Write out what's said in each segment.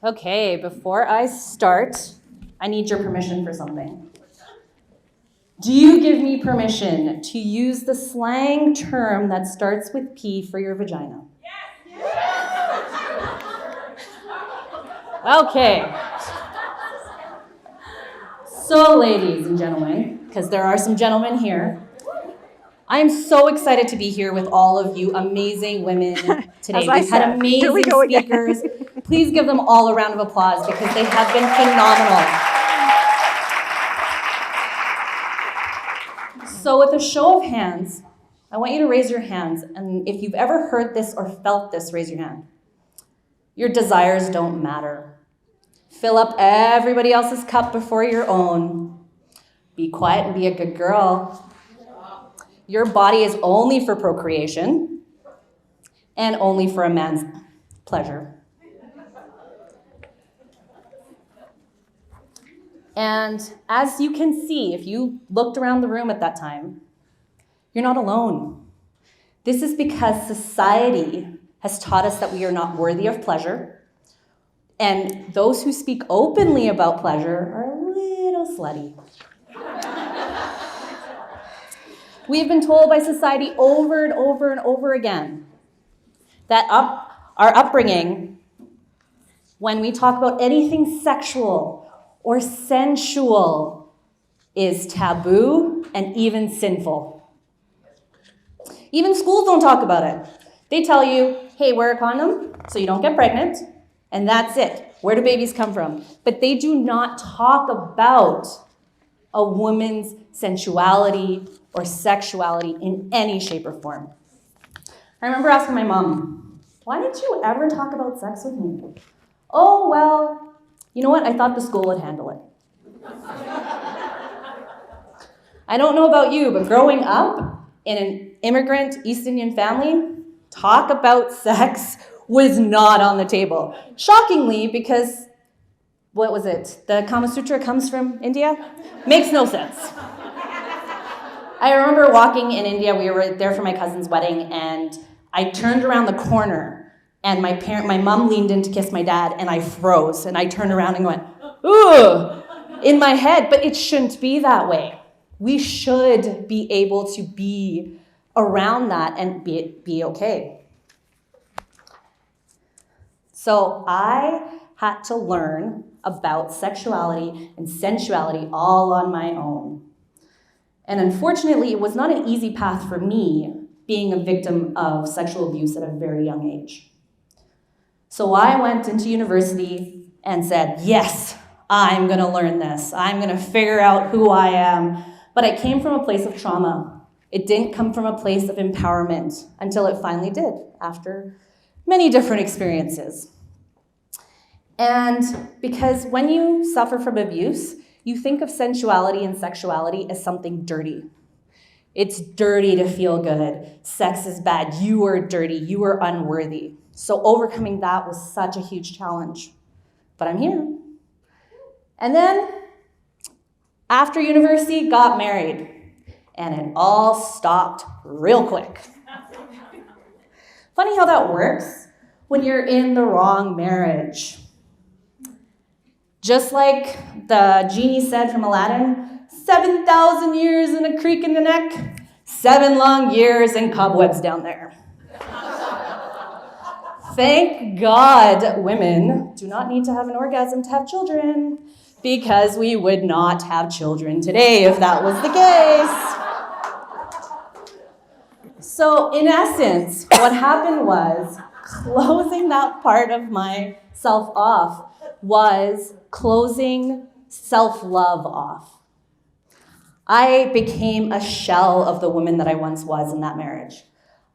Okay, before I start, I need your permission for something. Do you give me permission to use the slang term that starts with P for your vagina? Yes! Okay. So, ladies and gentlemen, because there are some gentlemen here, I'm so excited to be here with all of you amazing women today. We've had amazing speakers. Please give them all a round of applause because they have been phenomenal. So with a show of hands, I want you to raise your hands. And if you've ever heard this or felt this, raise your hand. Your desires don't matter. Fill up everybody else's cup before your own. Be quiet and be a good girl. Your body is only for procreation and only for a man's pleasure. And as you can see, if you looked around the room at that time, you're not alone. This is because society has taught us that we are not worthy of pleasure, and those who speak openly about pleasure are a little slutty. We have been told by society over and over and over again that our upbringing, when we talk about anything sexual or sensual, is taboo and even sinful. Even schools don't talk about it. They tell you, hey, wear a condom so you don't get pregnant, and that's it. Where do babies come from? But they do not talk about a woman's sensuality or sexuality in any shape or form. I remember asking my mom, why didn't you ever talk about sex with me? Oh, well, you know what? I thought the school would handle it. I don't know about you, but growing up in an immigrant East Indian family, talk about sex was not on the table. Shockingly, because, what was it? The Kama Sutra comes from India? Makes no sense. I remember walking in India, we were there for my cousin's wedding, and I turned around the corner, and my mom leaned in to kiss my dad, and I froze, and I turned around and went, ooh, in my head, but it shouldn't be that way. We should be able to be around that and be okay. So I had to learn about sexuality and sensuality all on my own. And unfortunately, it was not an easy path for me, being a victim of sexual abuse at a very young age. So I went into university and said, yes, I'm gonna learn this. I'm gonna figure out who I am. But I came from a place of trauma. It didn't come from a place of empowerment until it finally did, after many different experiences. And because when you suffer from abuse, you think of sensuality and sexuality as something dirty. It's dirty to feel good. Sex is bad. You are dirty. You are unworthy. So overcoming that was such a huge challenge. But I'm here. And then, after university, got married. And it all stopped real quick. Funny how that works when you're in the wrong marriage. Just like the genie said from Aladdin, 7,000 years in a creek in the neck, 7 long years in cobwebs down there. Thank God women do not need to have an orgasm to have children, because we would not have children today if that was the case. So in essence, what happened was closing that part of myself off was closing self-love off. I became a shell of the woman that I once was in that marriage.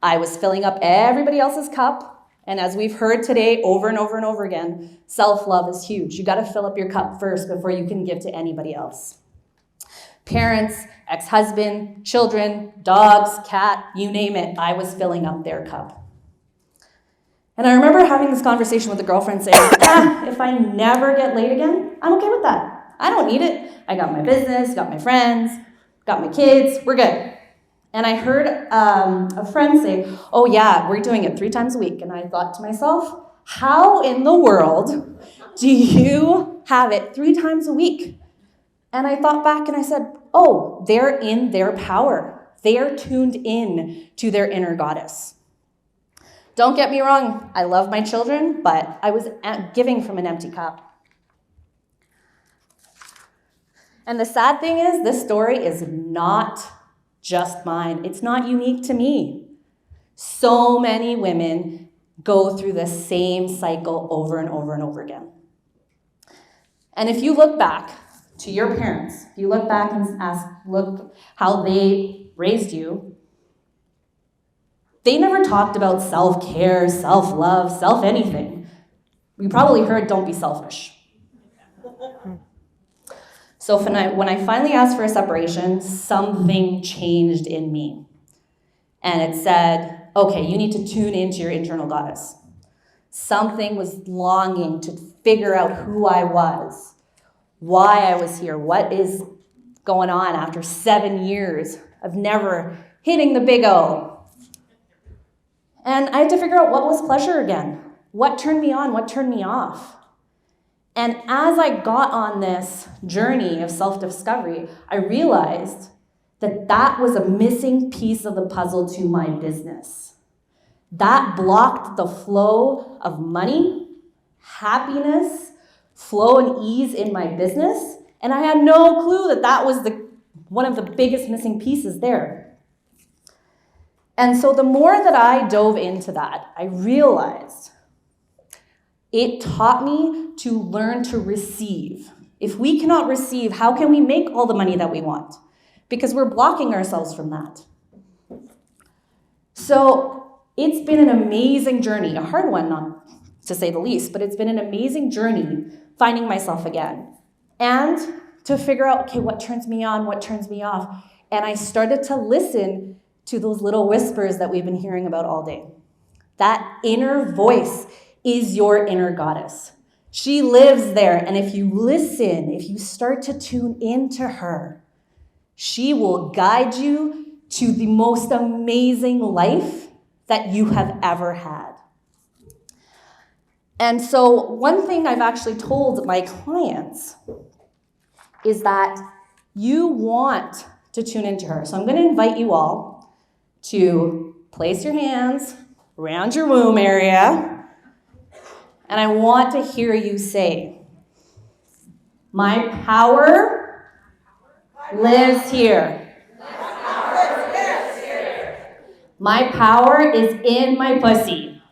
I was filling up everybody else's cup, and as we've heard today over and over and over again, self-love is huge. You gotta fill up your cup first before you can give to anybody else. Parents, ex-husband, children, dogs, cat, you name it, I was filling up their cup. And I remember having this conversation with a girlfriend saying, if I never get laid again, I'm okay with that. I don't need it. I got my business, got my friends, got my kids, we're good. And I heard a friend say, oh yeah, we're doing it 3 times a week. And I thought to myself, How in the world do you have it 3 times a week? And I thought back and I said, oh, they're in their power. They are tuned in to their inner goddess. Don't get me wrong, I love my children, but I was giving from an empty cup. And the sad thing is, this story is not just mine. It's not unique to me. So many women go through the same cycle over and over and over again. And if you look back to your parents, if you look back and look how they raised you, they never talked about self-care, self-love, self-anything. You probably heard, don't be selfish. So when I finally asked for a separation, something changed in me. And it said, okay, you need to tune into your internal goddess. Something was longing to figure out who I was, why I was here, what is going on after 7 years of never hitting the big O. And I had to figure out what was pleasure again. What turned me on, what turned me off. And as I got on this journey of self-discovery, I realized that that was a missing piece of the puzzle to my business. That blocked the flow of money, happiness, flow and ease in my business, and I had no clue that that was one of the biggest missing pieces there. And so the more that I dove into that, I realized it taught me to learn to receive. If we cannot receive, how can we make all the money that we want? Because we're blocking ourselves from that. So it's been an amazing journey, a hard one, not to say the least, but it's been an amazing journey finding myself again. And to figure out, okay, what turns me on, what turns me off? And I started to listen to those little whispers that we've been hearing about all day. That inner voice is your inner goddess. She lives there, and if you listen, if you start to tune into her, she will guide you to the most amazing life that you have ever had. And so one thing I've actually told my clients is that you want to tune into her. So I'm going to invite you all to place your hands around your womb area, and I want to hear you say, my power lives here. My power is in my pussy.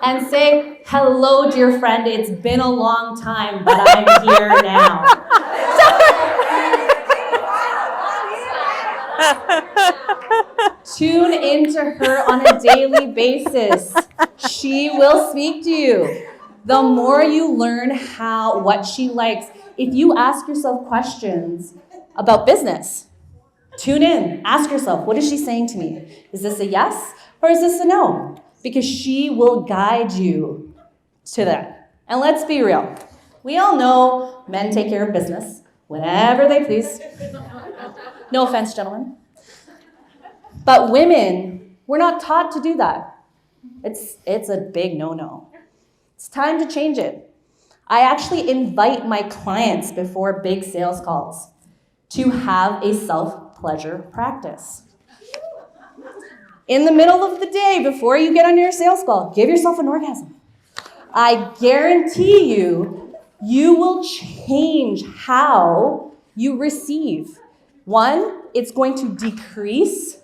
And say, hello, dear friend, it's been a long time, but I'm here now. Tune into her on a daily basis. She will speak to you. The more you learn what she likes, if you ask yourself questions about business, tune in, ask yourself, what is she saying to me? Is this a yes or is this a no? Because she will guide you to that. And let's be real. We all know men take care of business whenever they please. No offense, gentlemen. But women, we're not taught to do that. It's a big no-no. It's time to change it. I actually invite my clients before big sales calls to have a self-pleasure practice. In the middle of the day, before you get on your sales call, give yourself an orgasm. I guarantee you, you will change how you receive. One, it's going to decrease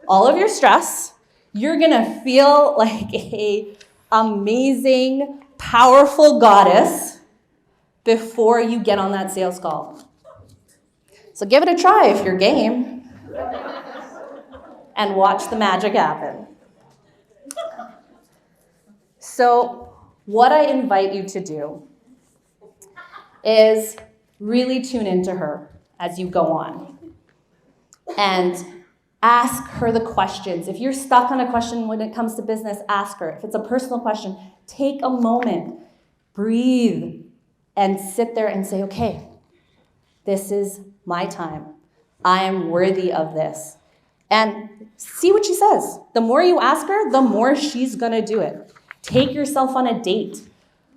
all of your stress. You're gonna feel like a amazing, powerful goddess before you get on that sales call. So give it a try if you're game. And watch the magic happen. So what I invite you to do is really tune into her as you go on. And ask her the questions. If you're stuck on a question when it comes to business, ask her. If it's a personal question, take a moment, breathe, and sit there and say, okay, this is my time. I am worthy of this. And see what she says. The more you ask her, the more she's gonna do it. Take yourself on a date.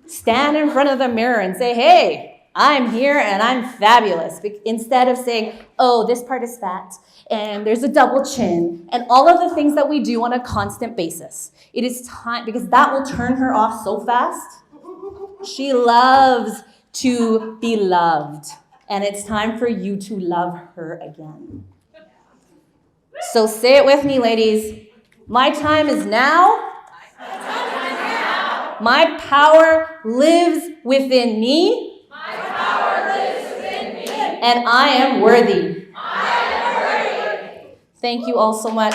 Stand in front of the mirror and say, hey, I'm here and I'm fabulous. Instead of saying, oh, this part is fat and there's a double chin and all of the things that we do on a constant basis. It is time, because that will turn her off so fast. She loves to be loved, and it's time for you to love her again. So say it with me, ladies. My time is now. My power lives within me. My power lives within me. And I am worthy. I am worthy. Thank you all so much.